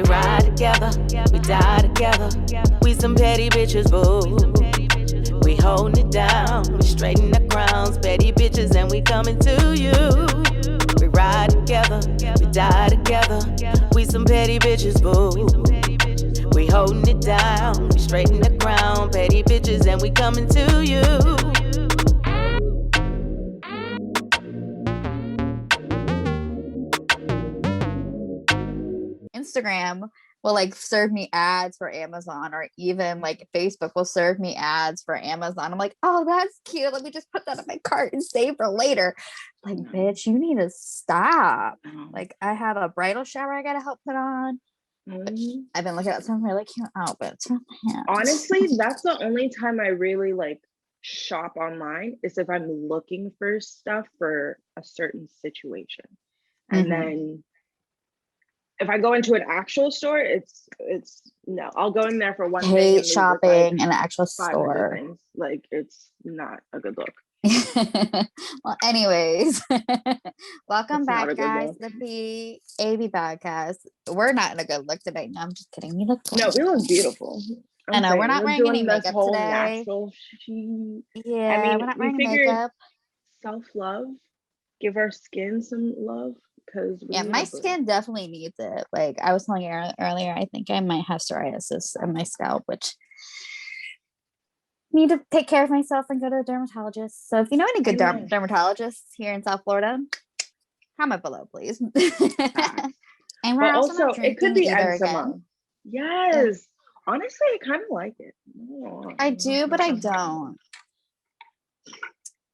We ride together, we die together. We some petty bitches, boo. We holding it down, we straighten the crowns. Petty bitches and we coming to you. We ride together, we die together. We some petty bitches, boo. We holding it down, we straighten the crown. Petty bitches and we coming to you. Instagram will like serve me ads for Amazon, or even like Facebook will serve me ads for Amazon. I'm like, oh, that's cute. Let me just put that in my cart and save for later. Like, bitch, you need to stop. Like, I have a bridal shower I gotta help put on. I've been looking at some really cute outfits. Honestly, that's the only time I really like shop online, is if I'm looking for stuff for a certain situation. And then if I go into an actual store, it's no. I'll go in there for one thing. Hate shopping in an actual store. Like, it's not a good look. Well, anyways, welcome back, guys, to the PAB Podcast. We're not in a good look today. No, I'm just kidding. We look gorgeous. No, we look beautiful. I know we're not wearing any makeup today. Yeah, I mean, we're not wearing makeup. Self-love. Give our skin some love. Yeah, my skin definitely needs it. Like I was telling you earlier, I think I might have psoriasis on my scalp, which need to take care of myself and go to the dermatologist. So if you know any good dermatologists here in South Florida, comment below, please. And we're also not it could be eczema. Yes. Honestly, I kind of like it. I do, but I don't.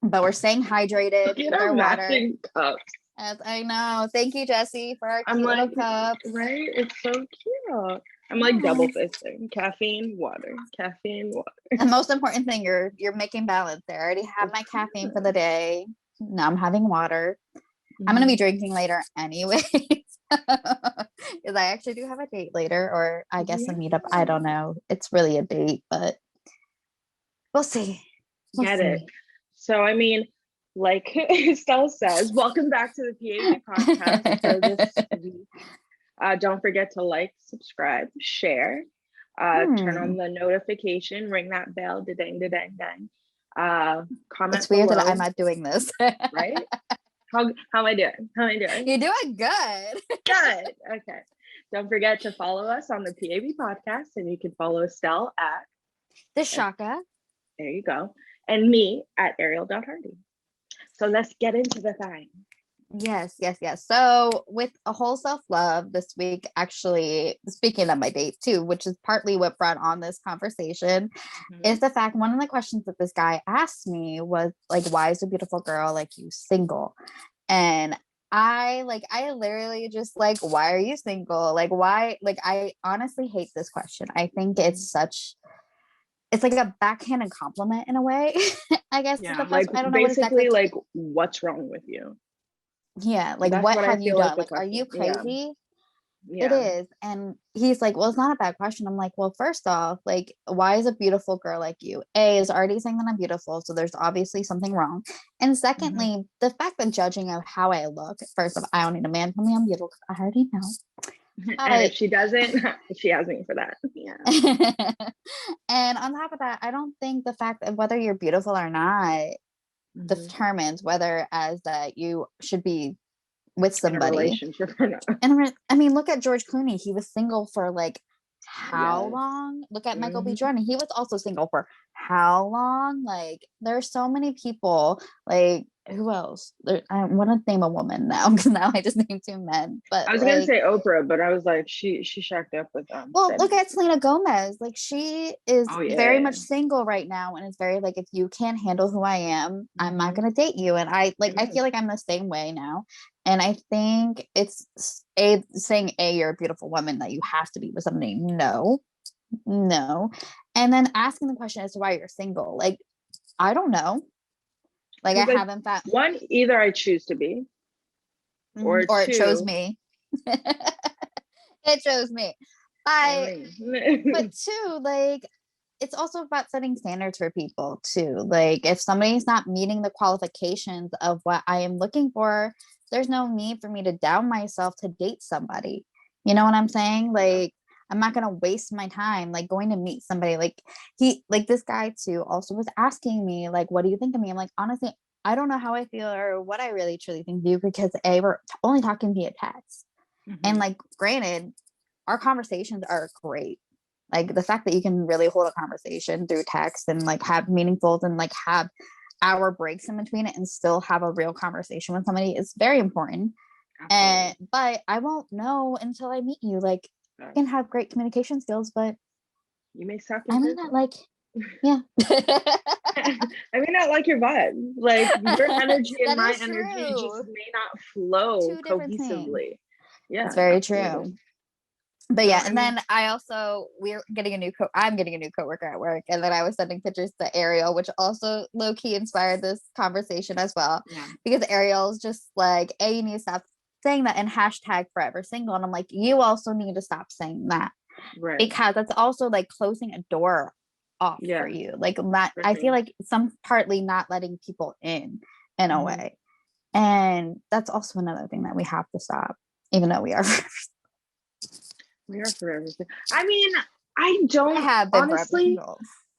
But we're staying hydrated with our water. Cups. As I know. Thank you, Jessie, for our cute little cups. Right? It's so cute. I'm like double fisting. Caffeine, water. Caffeine, water. The most important thing, you're making balance there. I already have my caffeine for the day. Now I'm having water. I'm gonna be drinking later anyways. Because I actually do have a date later, or I guess a meetup. I don't know. It's really a date, but we'll see. Get it. So I mean, like Estelle says, welcome back to the PAB Podcast for this week. Don't forget to like, subscribe, share, turn on the notification, ring that bell, da-dang, da-dang, dang. Comment. It's weird that I'm not doing this. Right? How am I doing? You're doing good. Good. Okay. Don't forget to follow us on the PAB Podcast, and you can follow Estelle at The Shaka. There you go. And me at Ariel.Hardy. So let's get into the thing. Yes. So with a whole self-love this week, actually, speaking of my date too, which is partly what brought on this conversation, is the fact one of the questions that this guy asked me was like, why is a beautiful girl like you single? And I literally just like, why are you single? Like, why? Like, I honestly hate this question. I think it's like a backhanded compliment in a way. I guess. Yeah, like I don't know basically like, what's wrong with you? Yeah, like what have you done? Like, are you crazy? Yeah. It is. And he's like, well, it's not a bad question. I'm like, well, first off, like, why is a beautiful girl like you? A is already saying that I'm beautiful, so there's obviously something wrong. And secondly, the fact that judging of how I look, first of all, I don't need a man tell me I'm beautiful. I already know. And if she doesn't, she has me for that. Yeah. And on top of that, I don't think the fact of whether you're beautiful or not determines whether as that you should be with somebody. In a relationship or not. And I mean, look at George Clooney. He was single for like how long? Look at Michael B. Jordan. He was also single for how long? Like, there's so many people. Like, who else? I want to name a woman now because now I just named two men. But I was gonna say Oprah, but I was like, she shacked up with them. Well, look at Selena Gomez. Like, she is very much single right now, and it's very like, if you can't handle who I am, I'm not gonna date you. And I feel like I'm the same way now. And I think it's saying you're a beautiful woman that you have to be with somebody. No. And then asking the question as to why you're single. Like, I don't know. Like, I haven't found one. Either I choose to be, or it chose me. It chose me. But two, like, it's also about setting standards for people too. Like, if somebody's not meeting the qualifications of what I am looking for, there's no need for me to down myself to date somebody. You know what I'm saying? Like, I'm not gonna waste my time like going to meet somebody. Like this guy too also was asking me like, what do you think of me? I'm like, honestly, I don't know how I feel or what I really truly think of you, because we're only talking via text. And like, granted, our conversations are great. Like the fact that you can really hold a conversation through text and like have meaningful and like have hour breaks in between it and still have a real conversation with somebody is very important. And but I won't know until I meet you. Like, you can have great communication skills, but you may suck. I may not like. Yeah. I may not like your vibe. Like your energy and my energy just may not flow cohesively. Yeah, it's very absolutely. true. But yeah, and then I'm getting a new coworker at work, and then I was sending pictures to Ariel, which also low-key inspired this conversation as well. Yeah. Because Ariel's just like, you need to stop saying that, and hashtag forever single. And I'm like, you also need to stop saying that. Right. Because that's also like closing a door off for you. Like that, I feel like some partly not letting people in a way. And that's also another thing that we have to stop, even though we are we are forever. I mean, I don't have been honestly.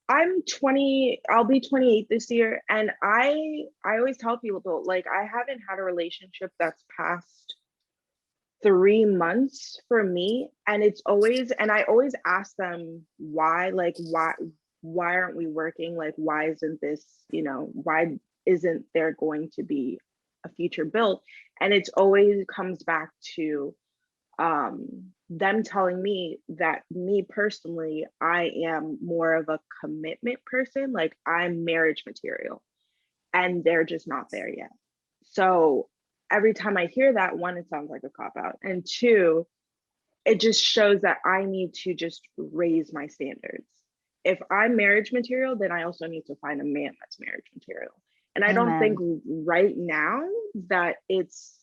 I'm 20. I'll be 28 this year, and I always tell people like I haven't had a relationship that's past 3 months for me, and I always ask them why. Like why aren't we working? Like why isn't this? Why isn't there going to be a future built? And it's always comes back to them telling me that me personally, I am more of a commitment person. Like I'm marriage material, and they're just not there yet. So every time I hear that, one, it sounds like a cop-out, and two, it just shows that I need to just raise my standards. If I'm marriage material, then I also need to find a man that's marriage material. And I don't think right now that it's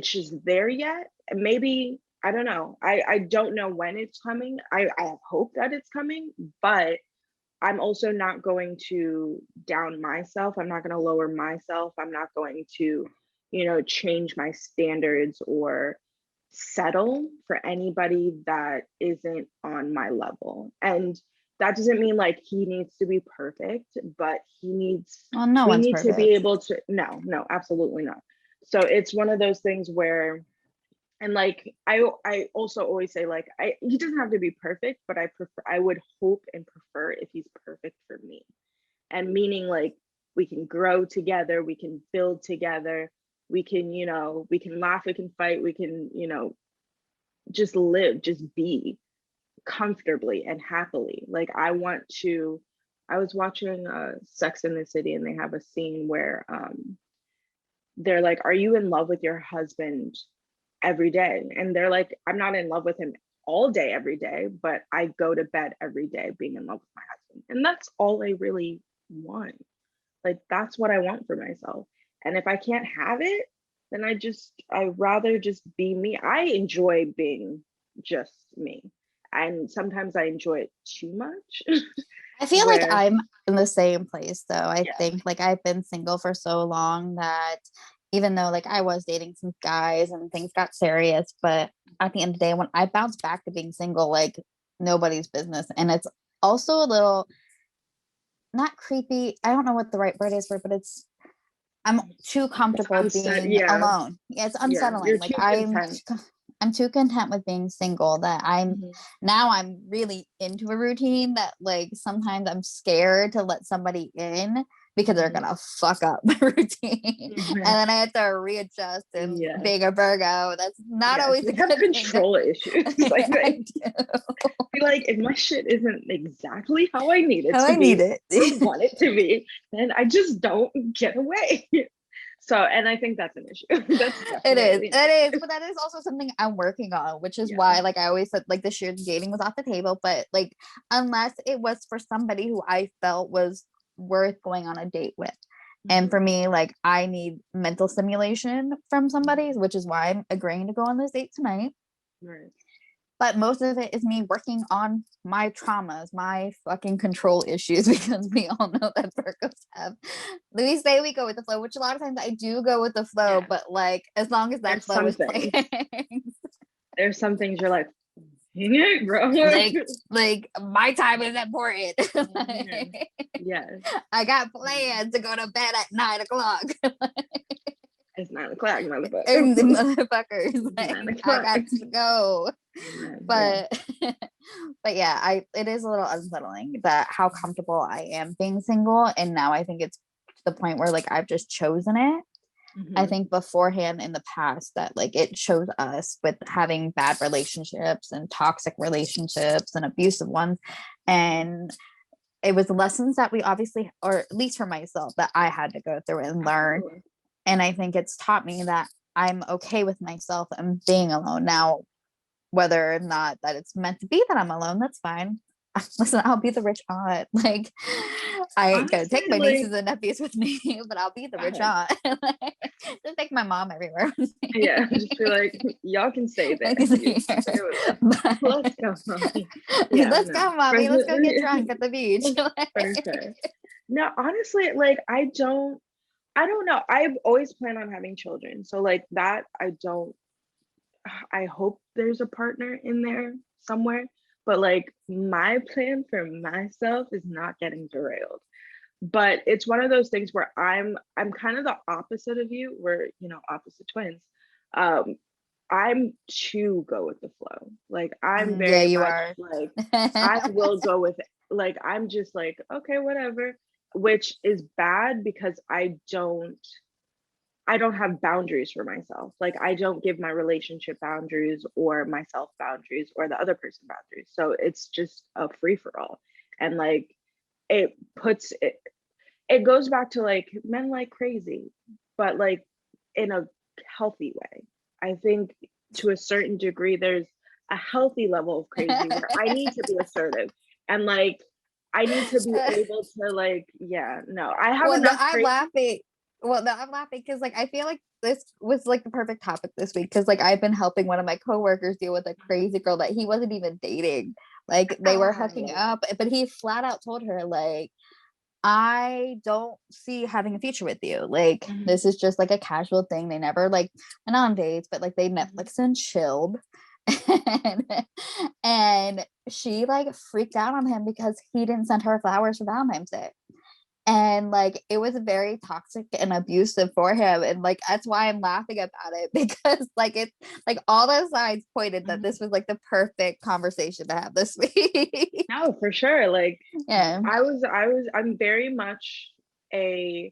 just there yet. Maybe, I don't know. I don't know when it's coming. I have hope that it's coming, but I'm also not going to down myself. I'm not going to lower myself. I'm not going to, change my standards or settle for anybody that isn't on my level. And that doesn't mean like he needs to be perfect, but we need to be able to, no, absolutely not. So it's one of those things where, and like, I also always say like, he doesn't have to be perfect, but I would hope and prefer if he's perfect for me. And meaning like, we can grow together, we can build together, we can, we can laugh, we can fight, we can, just live, just be comfortably and happily. Like I was watching Sex in the City, and they have a scene where they're like, are you in love with your husband every day? And they're like, I'm not in love with him all day, every day, but I go to bed every day being in love with my husband. And that's all I really want. Like, that's what I want for myself. And if I can't have it, then I'd rather just be me. I enjoy being just me. And sometimes I enjoy it too much. I feel like I'm in the same place though. I think like I've been single for so long that even though like I was dating some guys and things got serious, but at the end of the day, when I bounce back to being single, like nobody's business. And it's also a little not creepy. I don't know what the right word is for it, but I'm too comfortable being alone. Yeah, it's unsettling. Like I'm too content with being single that I'm really into a routine that like sometimes I'm scared to let somebody in because they're gonna fuck up the routine, and then I have to readjust. And being a Virgo, that's not always a good control issues. Like I feel like if my shit isn't exactly how I need it or want it to be, then I just don't get away. So, and I think that's an issue. It is, but that is also something I'm working on, which is why, like I always said, like the shared dating was off the table, but like, unless it was for somebody who I felt was worth going on a date with. And for me, like I need mental stimulation from somebody, which is why I'm agreeing to go on this date tonight. Right. But most of it is me working on my traumas, my fucking control issues, because we all know that Virgos have. We say we go with the flow, which a lot of times I do go with the flow, but like as long as that flow is playing. There's some things you're like, bro. like my time is important. Yes. I got plans to go to bed at 9 o'clock. It's 9 o'clock, motherfucker. Motherfuckers. Like, I got to go. But but yeah, it is a little unsettling that how comfortable I am being single. And now I think it's to the point where like I've just chosen it. I think beforehand in the past that like it chose us with having bad relationships and toxic relationships and abusive ones. And it was lessons that we obviously, or at least for myself, that I had to go through and learn. And I think it's taught me that I'm okay with myself and being alone. Now, whether or not that it's meant to be that I'm alone, that's fine. Listen, I'll be the rich aunt. Like, I gotta take my nieces and nephews with me, but I'll be the rich aunt. Just take my mom everywhere. Yeah, just be like, y'all can stay there. Let's go, mommy. Yeah, let's go, mommy. Let's go get drunk at the beach. For sure. No, honestly, like I don't know. I've always planned on having children, so like that, I hope there's a partner in there somewhere. But like my plan for myself is not getting derailed. But it's one of those things where I'm kind of the opposite of you. We're, opposite twins. I'm to go with the flow. Like I'm very much like I will go with it. Like I'm just like, okay, whatever, which is bad because I don't have boundaries for myself. Like I don't give my relationship boundaries or myself boundaries or the other person boundaries. So it's just a free for all. And like it goes back to like men like crazy, but like in a healthy way. I think to a certain degree, there's a healthy level of crazy where I need to be assertive and like I need to be able to like, I have enough. I'm laughing. Well, no, I'm laughing because like I feel like this was like the perfect topic this week because like I've been helping one of my coworkers deal with a crazy girl that he wasn't even dating. Like they were hooking up, but he flat out told her like, I don't see having a future with you. Like this is just like a casual thing. They never like went on dates, but like they Netflix and chilled. And she like freaked out on him because he didn't send her flowers for Valentine's Day. And like it was very toxic and abusive for him. And like that's why I'm laughing about it because like it's like all the signs pointed that this was like the perfect conversation to have this week. No, for sure. Like I'm very much I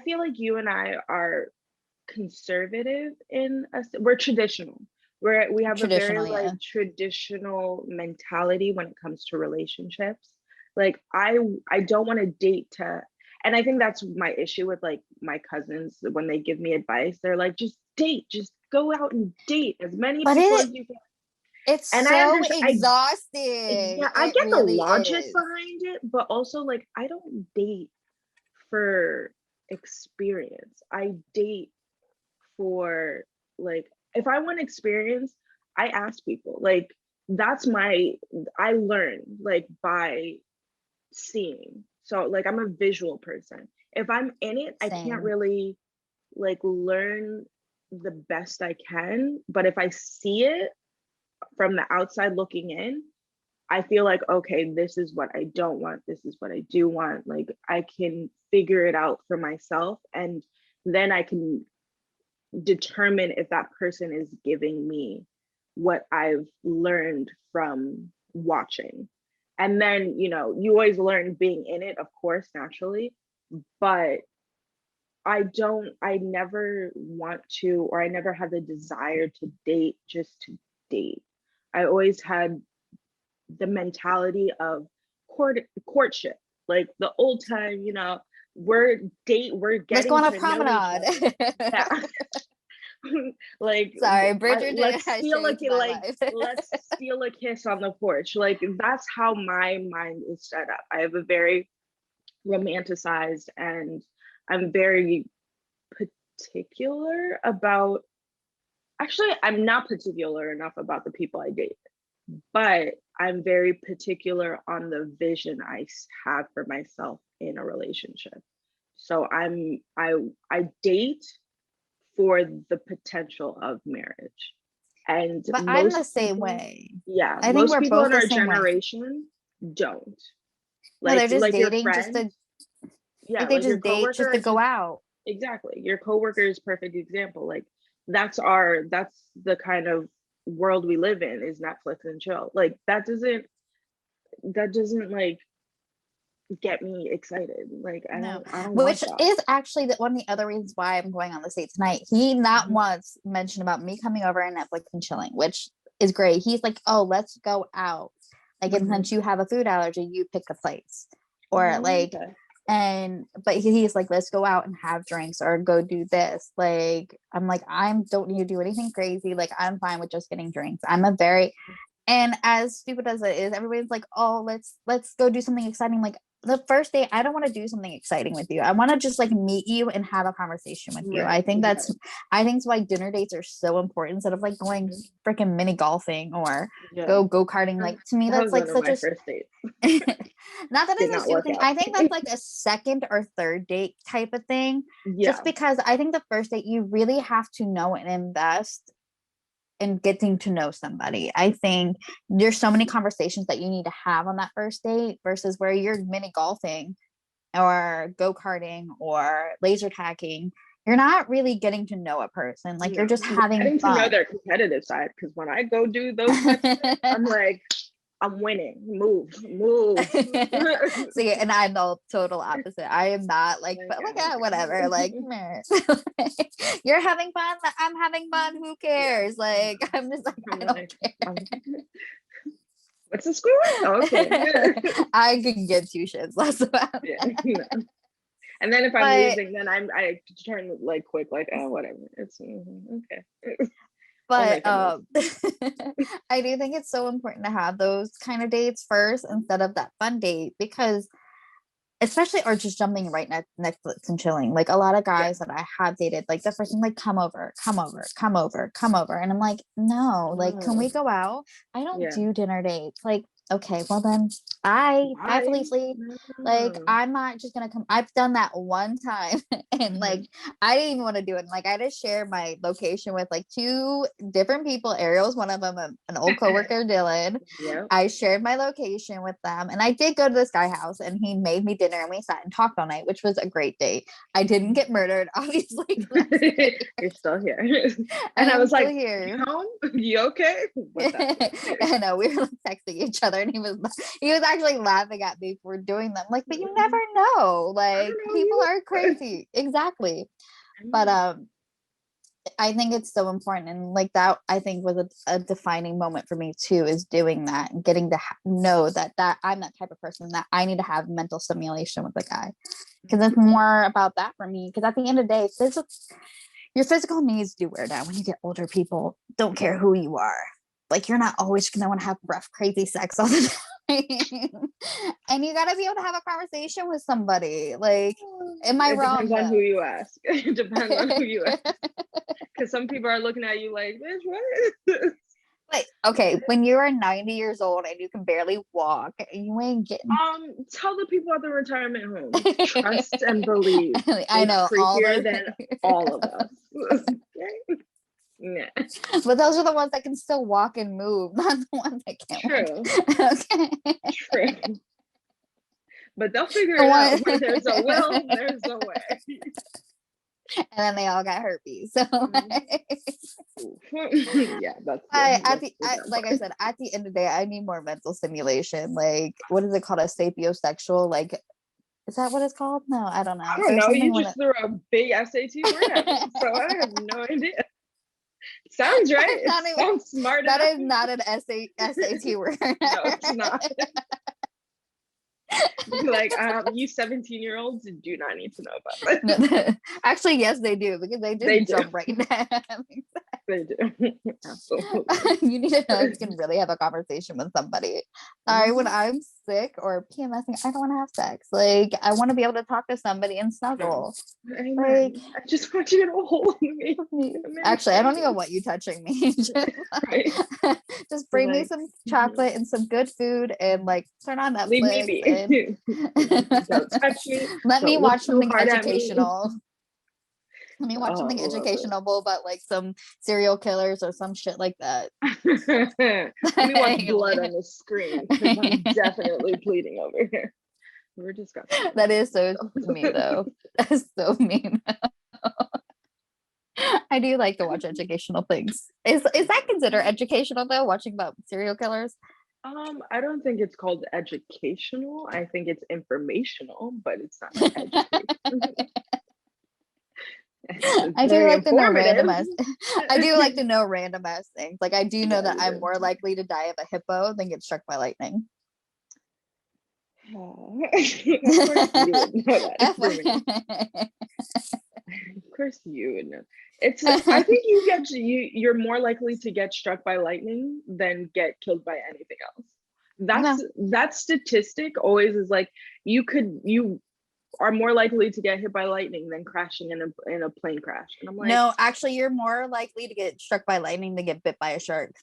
feel like you and I are conservative we're traditional. We have a very like traditional mentality when it comes to relationships. Like I don't want to date and I think that's my issue with like my cousins when they give me advice. They're like, just date, just go out and date as many people as you can. It's and so exhausting. I get really the logic behind it, but also like I don't date for experience. I date for like if I want experience, I ask people. Like I learn like by seeing. So like I'm a visual person. If I'm in it, I can't really like learn the best I can. But if I see it from the outside looking in, I feel like, okay, this is what I don't want. This is what I do want. Like I can figure it out for myself. And then I can determine if that person is giving me what I've learned from watching. And then, you always learn being in it, of course, naturally, but I never want to, or I never had the desire to date just to date. I always had the mentality of courtship, like the old time, we're getting let's go on a promenade. Like sorry, Bridget let's steal a kiss on the porch. Like that's how my mind is set up. I have a very romanticized, and I'm very particular about, actually I'm not particular enough about the people I date, but I'm very particular on the vision I have for myself in a relationship. So I date for the potential of marriage. And But I'm the most same people, way. yeah, I think most we're people both in the our same way. generation don't. No, they're just Like your dating just friend, to, yeah, like they like your just date coworker just to is go out. exactly. Your coworker is perfect example. Like that's the kind of world we live in, is Netflix and chill. Like that doesn't like get me excited. Like No, I don't want which that. is actually one of the other reasons why I'm going on this date tonight. He not Mhm. once mentioned about me coming over and Netflix and chilling, which is great. He's like, "Oh, let's go out." Like, and Mhm. since you have a food allergy, you pick a place, or Oh, like, okay. but he's like, "Let's go out and have drinks or go do this." Like, I'm like, I don't need to do anything crazy. Like, I'm fine with just getting drinks. And as stupid as it is, everybody's like, "Oh, let's go do something exciting." Like the first day, I don't want to do something exciting with you. I want to just like meet you and have a conversation with you. Right. I think it's why dinner dates are so important instead of like going Mhm. freaking mini golfing or Yeah. go karting. Like to me, That that's was like one of such my a first dates. not that Did it's a not stupid work thing. out. I think that's like a second or third date type of thing. Yeah. Just because I think the first date you really have to know and invest in getting to know somebody. I think there's so many conversations that you need to have on that first date versus where you're mini golfing or go-karting or laser tagging. You're not really getting to know a person. Like you're No. just You're having getting to know fun. their competitive side, because when I go do those types of things, I'm like, I'm winning. Move. See, and I'm the total opposite. I am not like, but like, whatever. Like, meh. You're having fun. I'm having fun. Who cares? Like, I'm just like, I'm I don't like, care. what's the score? Okay. I could give two shits less about Yeah. that. No. And then if I'm But- losing, then I turn like quick, like, oh, whatever. It's okay. But I do think it's so important to have those kind of dates first instead of that fun date, because especially or just jumping right Netflix and chilling. Like a lot of guys that I have dated, like the first thing, like come over, and I'm like, no, like can we go out? I don't do dinner dates. Like, okay, well then bye Felicia. Like I'm not just gonna come. I've done that one time and like I didn't even want to do it. Like I just shared my location with like two different people. Ariel's one of them, an old coworker, Dylan. Yeah. I shared my location with them, and I did go to this guy house, and he made me dinner, and we sat and talked all night, which was a great date. I didn't get murdered, obviously. You're still here, and I was like, here. You home? You okay? I know, we were like, texting each other, and he was actually laughing at me for doing them. Like, but you never know. Like, people are crazy. Exactly. But I think it's so important, and like that I think was a defining moment for me too, is doing that and getting to know that I'm that type of person that I need to have mental stimulation with a guy, because it's more about that for me. Because at the end of the day, your physical needs do wear down when you get older. People don't care who you are. Like you're not always gonna want to have rough, crazy sex all the time. And you gotta be able to have a conversation with somebody. Like, am I wrong? Depends on who you ask. It depends on who you ask. Because some people are looking at you like, bitch, what? Like, okay, when you're 90 years old and you can barely walk, you ain't getting. Tell the people at the retirement home, trust and believe. I know creepier than all of us. Okay? Yeah. But those are the ones that can still walk and move, not the ones that can't. True. Okay. True. But they'll figure it out. Where there's a will, there's a way. And then they all got herpes. So yeah, that's like I said, at the end of the day, I need more mental stimulation. Like, what is it called? A sapiosexual? Like, is that what it's called? No, I don't know. I don't know. You just threw a big SAT word at me, so I have no idea. Sounds right. It sounds smart. That is not an SAT word. No, it's not. Like, you 17-year-olds do not need to know about it. No. Actually, yes, they do, because they jump right down. They do. Absolutely. You need to know if you can really have a conversation with somebody. Sorry, when I'm sick or PMSing, I don't want to have sex. Like, I want to be able to talk to somebody and snuggle. Amen. Like, I just want you to hold me. Actually, I don't even want you touching me. Just bring me some chocolate and some good food, and like turn on Netflix. Leave me be. Don't touch me. Let me watch something educational. Let me watch something love educational about like some serial killers or some shit like that. it. Let me watch blood on the screen because I'm definitely bleeding over here. We're disgusting. That is so mean though. That's so mean. I do like to watch educational things. Is that considered educational though? Watching about serial killers? I don't think it's called educational. I think it's informational, but it's not educational. I do like to know random informative. ass. I do like to know random ass things. Like I do know Yeah, that you I'm do. more likely to die of a hippo than get struck by lightning. Of course you would know that information. Of course you would know. I think you're more likely to get struck by lightning than get killed by anything else. That statistic always is like you are more likely to get hit by lightning than crashing in a plane crash. And I'm like, no, actually you're more likely to get struck by lightning than get bit by a shark.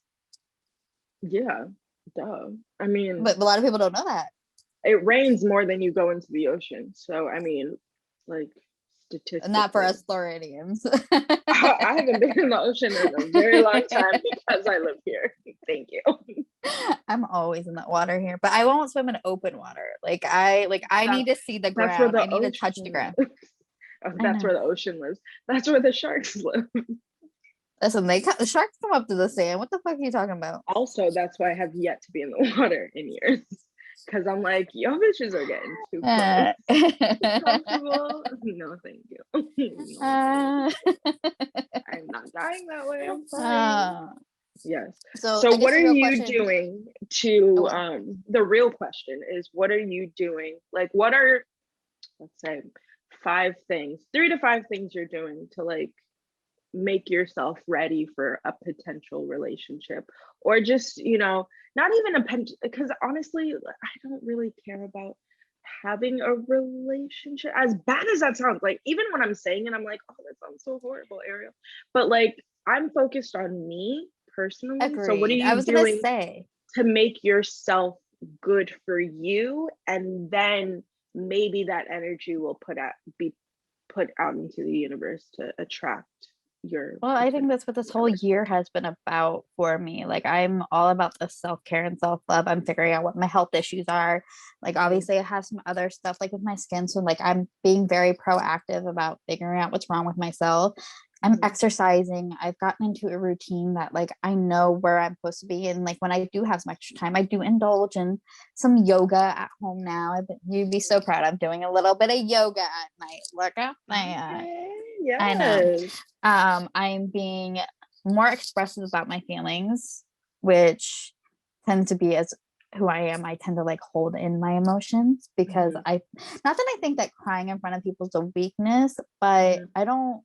yeah, duh. I mean, But a lot of people don't know that. it rains more than you go into the ocean. So I mean, like statistically. Not for us Floridians. I haven't been in the ocean in a very long time because I live here. Thank you. I'm always in that water here, but I won't swim in open water. I need to see the That's where ground. the I need to touch the ground. Oh, that's where the ocean lives. That's where the sharks live. Listen, the sharks come up to the sand. What the fuck are you talking about? Also, that's why I have yet to be in the water in years. Because I'm like, y'all bitches are getting too close. Comfortable? No, thank you. I'm not dying that way. I'm fine. Yes. So what are you doing to the real question is what are you doing? Like what are, let's say 3 to 5 things you're doing to like make yourself ready for a potential relationship, or just, not even because honestly, I don't really care about having a relationship, as bad as that sounds. Like even when I'm saying it, I'm like, oh, that sounds so horrible, Ariel. But like I'm focused on me personally. Agreed. So what are you I was doing gonna say to make yourself good for you, and then maybe that energy will be put out into the universe to attract I think that's what this whole year has been about for me. Like I'm all about the self-care and self-love. I'm figuring out what my health issues are. Like obviously I have some other stuff like with my skin, so like I'm being very proactive about figuring out what's wrong with myself. I'm exercising. I've gotten into a routine that like I know where I'm supposed to be, and like when I do have some extra time, I do indulge in some yoga at home now. You'd be so proud. I'm doing a little bit of yoga at night. Look at that. Yes. I know. I'm being more expressive about my feelings, which tend to be as who I am. I tend to like hold in my emotions because not that I think that crying in front of people is a weakness, but I don't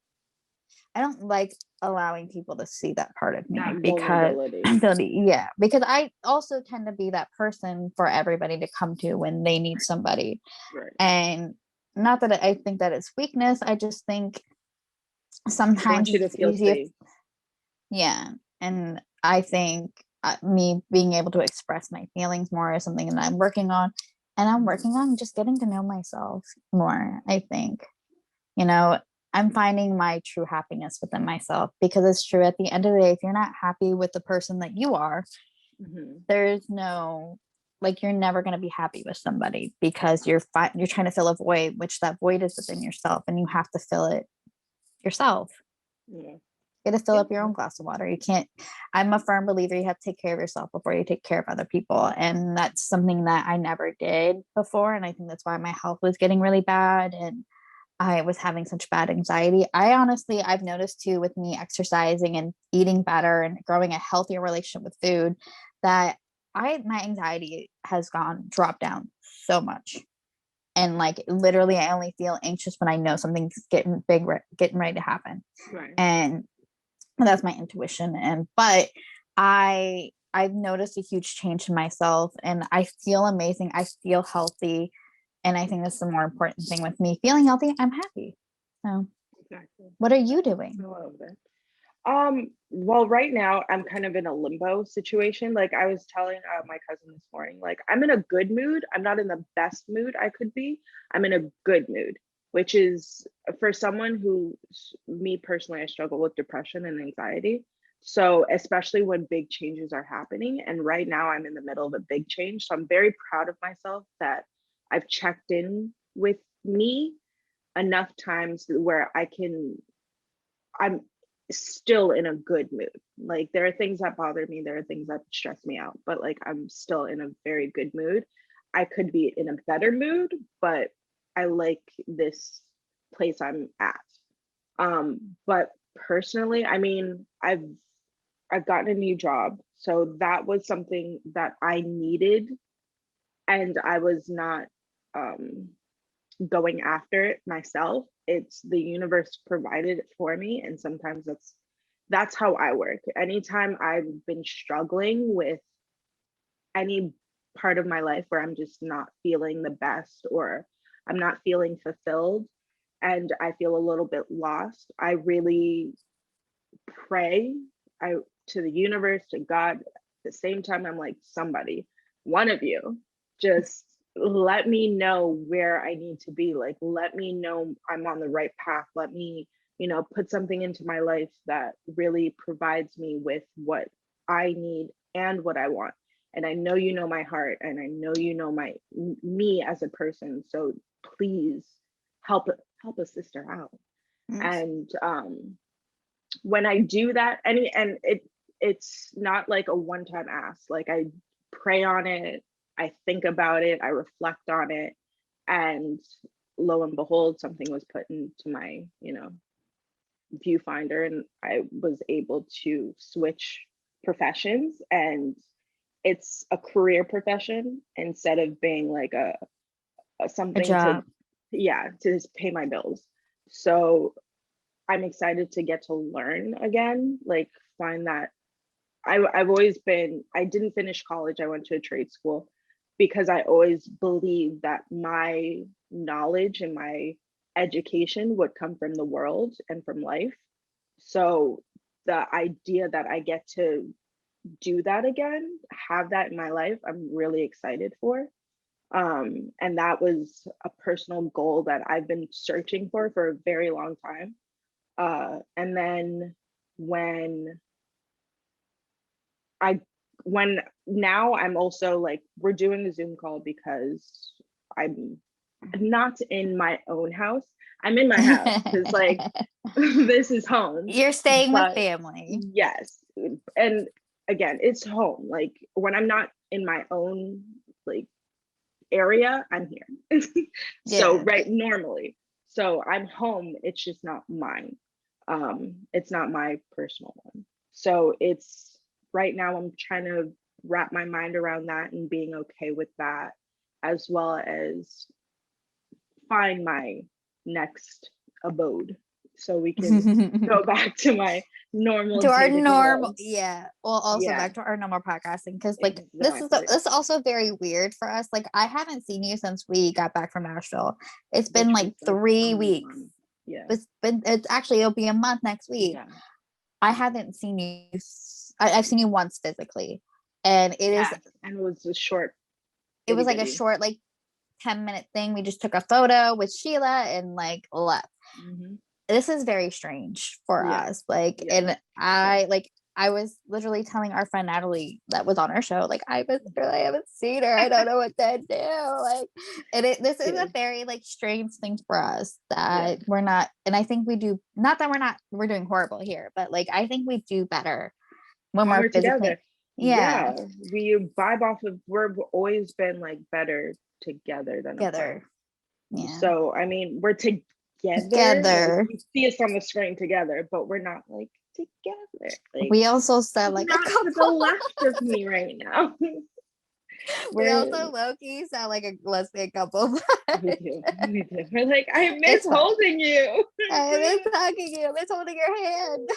like allowing people to see that part of me because because I also tend to be that person for everybody to come to when they need somebody. Right. And not that I think that it's weakness. I just think sometimes it's easier. And I think me being able to express my feelings more is something that I'm working on, and I'm working on just getting to know myself more. I think I'm finding my true happiness within myself, because it's true at the end of the day, if you're not happy with the person that you are, there's no, like, you're never going to be happy with somebody, because you're trying to fill a void, which that void is within yourself, and you have to fill it yourself. You got to fill up your own glass of water. You can't, I'm a firm believer you have to take care of yourself before you take care of other people. And that's something that I never did before. And I think that's why my health was getting really bad, and I was having such bad anxiety. I've noticed too, with me exercising and eating better and growing a healthier relationship with food, that my anxiety has dropped down so much. And like literally I only feel anxious when I know something's getting ready to happen. Right. And that's my intuition. But I've noticed a huge change in myself, and I feel amazing. I feel healthy. And I think that's the more important thing with me. Feeling healthy, I'm happy. So what are you doing? I love it. Well, right now I'm kind of in a limbo situation. Like I was telling my cousin this morning, like I'm in a good mood. I'm not in the best mood I could be. I'm in a good mood. which is for someone who, me personally, I struggle with depression and anxiety. So especially when big changes are happening, and right now I'm in the middle of a big change. So I'm very proud of myself that I've checked in with me enough times where I'm still in a good mood. Like there are things that bother me, there are things that stress me out, but like I'm still in a very good mood. I could be in a better mood, but I like this place I'm at. But personally, I mean, I've gotten a new job, so that was something that I needed, and I was not going after it myself. It's the universe provided it for me, and sometimes that's how I work. Anytime I've been struggling with any part of my life where I'm just not feeling the best, or I'm not feeling fulfilled, and I feel a little bit lost, I really pray to the universe, to God. At the same time, I'm like, somebody, one of you, just let me know where I need to be. Like, let me know I'm on the right path. Let me, put something into my life that really provides me with what I need and what I want. And I know you know my heart, and I know you know me as a person. So please help a sister out. And when I do that, and it's not like a one-time ask. Like I pray on it, I think about it, I reflect on it, and lo and behold, something was put into my, viewfinder, and I was able to switch professions, and it's a career profession instead of being like a something job. to just pay my bills. So I'm excited to get to learn again, like find that I've always been, I didn't finish college, I went to a trade school because I always believed that my knowledge and my education would come from the world and from life. So the idea that I get to do that again, have that in my life, I'm really excited for. And that was a personal goal that I've been searching for a very long time. And then when now I'm also like, we're doing a Zoom call because I'm not in my own house. I'm in my house because like this is home. You're staying with family. Yes. And again, it's home. Like when I'm not in my own like area, I'm here. So right, normally. So I'm home. It's just not mine. It's not my personal one. So it's right now I'm trying to wrap my mind around that and being okay with that, as well as find my next abode so we can go back to my normal, to our normal world. Well, also back to our normal podcasting, because like this is also very weird for us. Like I haven't seen you since we got back from Nashville. It's been like 3 weeks. It's actually, it'll be a month next week. I haven't seen you. I've seen you once physically, and it was a short. It was like a short, like 10-minute thing. We just took a photo with Sheila and like left. This is very strange for us. Like, and I was literally telling our friend Natalie that was on our show, like, I haven't seen her. I don't know what to do. Like, and this is a very like strange thing for us that we're not, and I think we do, not that we're doing horrible here, but like, I think we do better when we're together. Yeah. We vibe off of, we've always been like better together than together. So, I mean, we're together. Like, you see us on the screen together, but we're not like together. Like, we also sound like not a couple to the left of me right now. We also low-key sound like a lesbian couple. We do. We're like, I miss holding you. I miss hugging you. I miss holding your hand.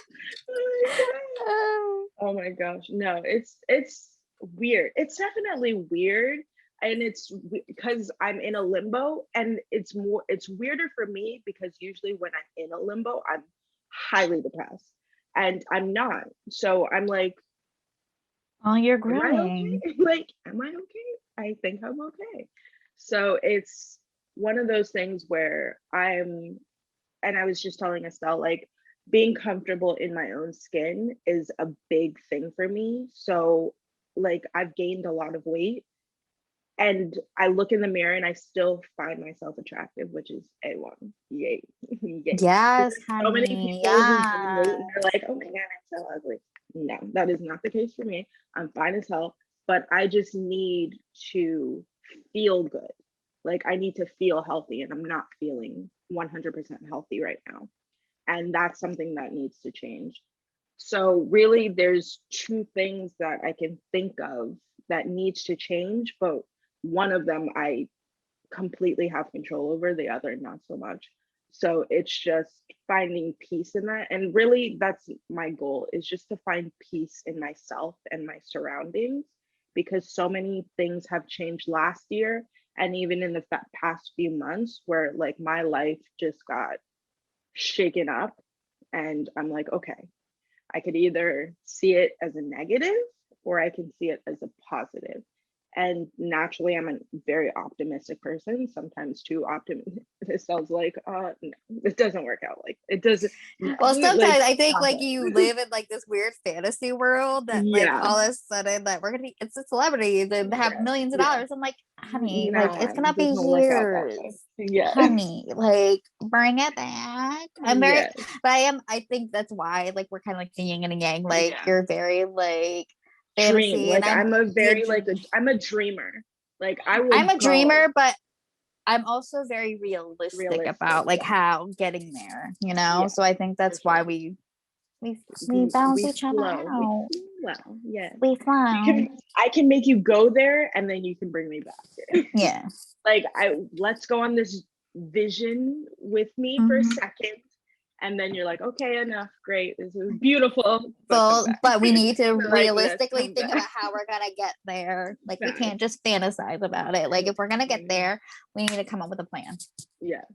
Oh my gosh. No, it's weird. It's definitely weird. And it's because I'm in a limbo, and it's weirder for me because usually when I'm in a limbo, I'm highly depressed, and I'm not. So I'm like, oh, you're growing. Am I okay? Like, am I okay? I think I'm okay. So it's one of those things where and I was just telling Estelle, like, being comfortable in my own skin is a big thing for me. So like I've gained a lot of weight, and I look in the mirror and I still find myself attractive, which is A1. Yay. Yay. Yes, So many honey. people who gain weight and they're like, oh my God, I'm so ugly. No, that is not the case for me. I'm fine as hell, but I just need to feel good. Like I need to feel healthy, and I'm not feeling 100% healthy right now. And that's something that needs to change. So really there's two things that I can think of that needs to change, but one of them I completely have control over, the other not so much. So it's just finding peace in that. And really that's my goal, is just to find peace in myself and my surroundings, because so many things have changed last year and even in the past few months, where like my life just got shaken up, and I'm like, okay, I could either see it as a negative or I can see it as a positive. And naturally, I'm a very optimistic person, sometimes too optimistic. It sounds like, no, it doesn't work out. Like it doesn't. Well, sometimes like, I think like you live in like this weird fantasy world that like yeah, all of a sudden that we're gonna be it's a celebrity and have millions of yeah. dollars. I'm like, honey, No, like it's gonna it be doesn't work out that way. years. Yeah. Honey, like bring it back. I'm very Yeah. but I think that's why like we're kind of like the yin and the yang. Like Yeah. you're very like Dream. fantasy Like and I'm a very like I'm a dreamer. Like I will I'm a go dreamer, but I'm also very realistic about like yeah. how getting there, you know? Yeah, So I think that's for why sure. we balance We each other flow. out. Well, yeah. We flow. I can make you go there and then you can bring me back. Yeah. Like let's go on this vision with me for a second. And then you're like, okay, enough. Great. This is beautiful. But we need to Like, realistically think about how we're gonna get there. Like we can't just fantasize about it. Like if we're gonna get there, we need to come up with a plan. Yes.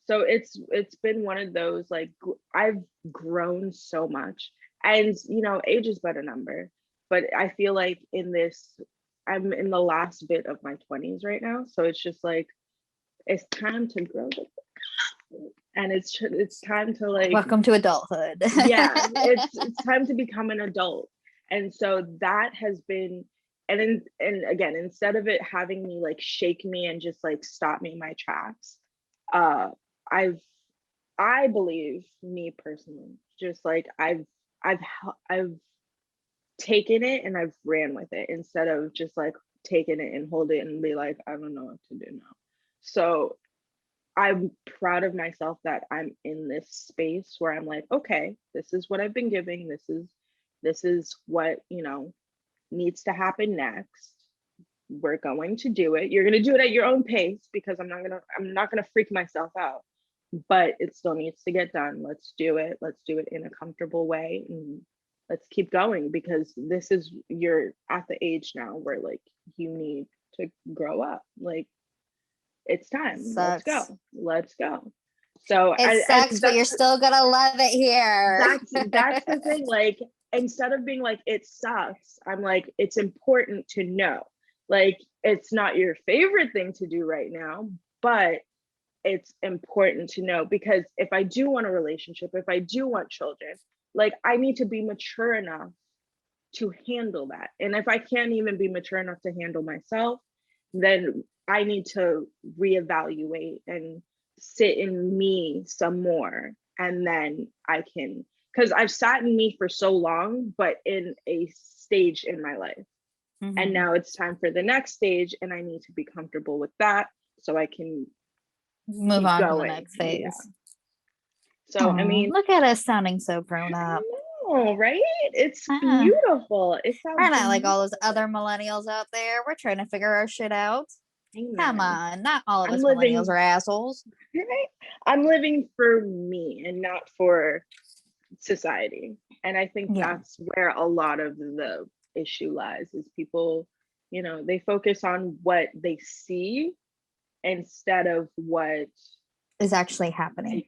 So it's been one of those, like I've grown so much, and you know, age is but a number, but I feel like I'm in the last bit of my 20s right now, so it's just like it's time to grow, and it's time to like welcome to adulthood. Yeah, it's time to become an adult. And so that has been, and again, instead of it having me like shake me and just like stop me in my tracks, I believe, me personally, just like I've taken it and I've ran with it, instead of just like taking it and hold it and be like, I don't know what to do now. So I'm proud of myself that I'm in this space where I'm like, okay, this is what I've been giving. This is what, you know, needs to happen next. We're going to do it. You're going to do it at your own pace, because I'm not going to freak myself out, but it still needs to get done. Let's do it. Let's do it in a comfortable way, and let's keep going, because you're at the age now where like you need to grow up. Like it's time. Sucks. Let's go. So it sucks, but you're still gonna love it here. That's the thing. Like instead of being like it sucks, I'm like, it's important to know. Like it's not your favorite thing to do right now, but it's important to know, because if I do want a relationship, if I do want children, like I need to be mature enough to handle that. And if I can't even be mature enough to handle myself, then I need to reevaluate and sit in me some more. And then I can, because I've sat in me for so long, but in a stage in my life. Mm-hmm. And now it's time for the next stage, and I need to be comfortable with that so I can move on to the next phase. Yeah. So, I mean, look at us sounding so grown up. Oh, right? It's beautiful. We're not like all those other millennials out there. We're trying to figure our shit out. Amen. Come on, not all of us millennials are assholes. Right? I'm living for me and not for society. And I think that's where a lot of the issue lies, is people, you know, they focus on what they see instead of what is actually happening.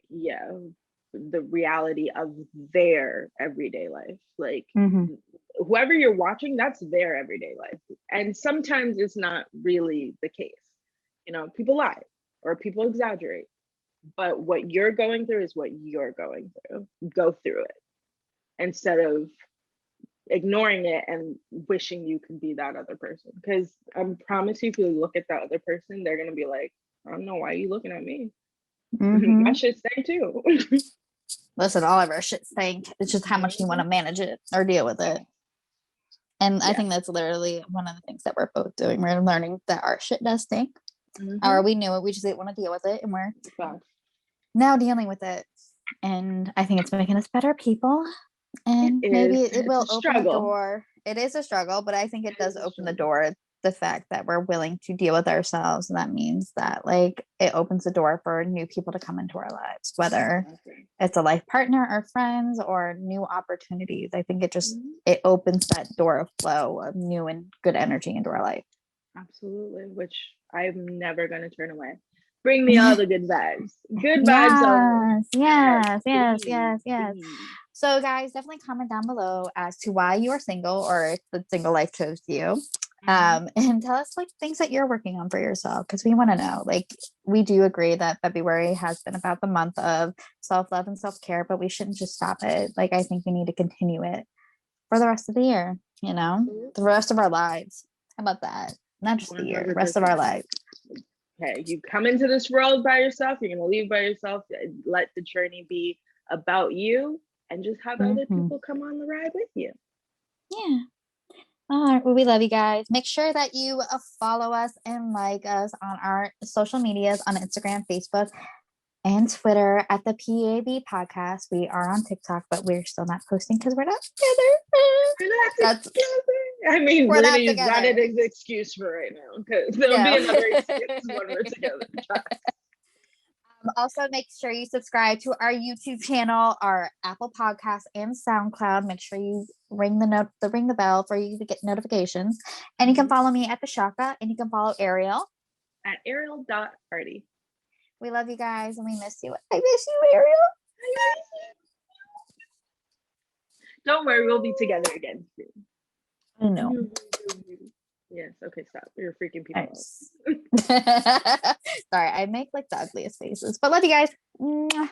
The reality of their everyday life. Like whoever you're watching, that's their everyday life. And sometimes it's not really the case. You know, people lie, or people exaggerate, but what you're going through is what you're going through. Go through it instead of ignoring it and wishing you could be that other person. Because I promise you, if you look at that other person, they're gonna be like, I don't know, why are you looking at me? My shit's stink too. Listen, all of our shit stink. It's just how much you want to manage it or deal with it. And I think that's literally one of the things that we're both doing. We're learning that our shit does stink. Or we knew it, we just didn't want to deal with it, and we're now dealing with it. And I think it's making us better people. And maybe it will open the door. It is a struggle, but I think it does open the door. The fact that we're willing to deal with ourselves, and that means that like it opens the door for new people to come into our lives, whether it's a life partner or friends or new opportunities. I think it just it opens that door of flow of new and good energy into our life. Absolutely, which I'm never going to turn away. Bring me all the good vibes. Good vibes. Yes. So guys, definitely comment down below as to why you are single, or if the single life chose you. And tell us like things that you're working on for yourself, because we want to know. Like, we do agree that February has been about the month of self-love and self-care, but we shouldn't just stop it. Like, I think we need to continue it for the rest of the year, you know, the rest of our lives. How about that? Not just the year, the rest of our lives. Okay, you come into this world by yourself, you're gonna leave by yourself. Let the journey be about you, and just have other people come on the ride with you. Yeah. All right. Well, we love you guys. Make sure that you follow us and like us on our social medias on Instagram, Facebook, and Twitter at the PAB Podcast. We are on TikTok, but we're still not posting because we're not together. We're not together. I mean, we're gonna use that as an excuse for right now, because there'll be another excuse when we're together. Also, make sure you subscribe to our YouTube channel, our Apple Podcast, and SoundCloud. Make sure you ring the bell for you to get notifications. And you can follow me at the Shaka, and you can follow Ariel at Ariel.Hardy. We love you guys, and we miss you. I miss you, Ariel. I miss you. Don't worry, we'll be together again soon. I know. Yes. Okay. Stop. You're freaking people out. Sorry, I make like the ugliest faces, but love you guys. Mwah.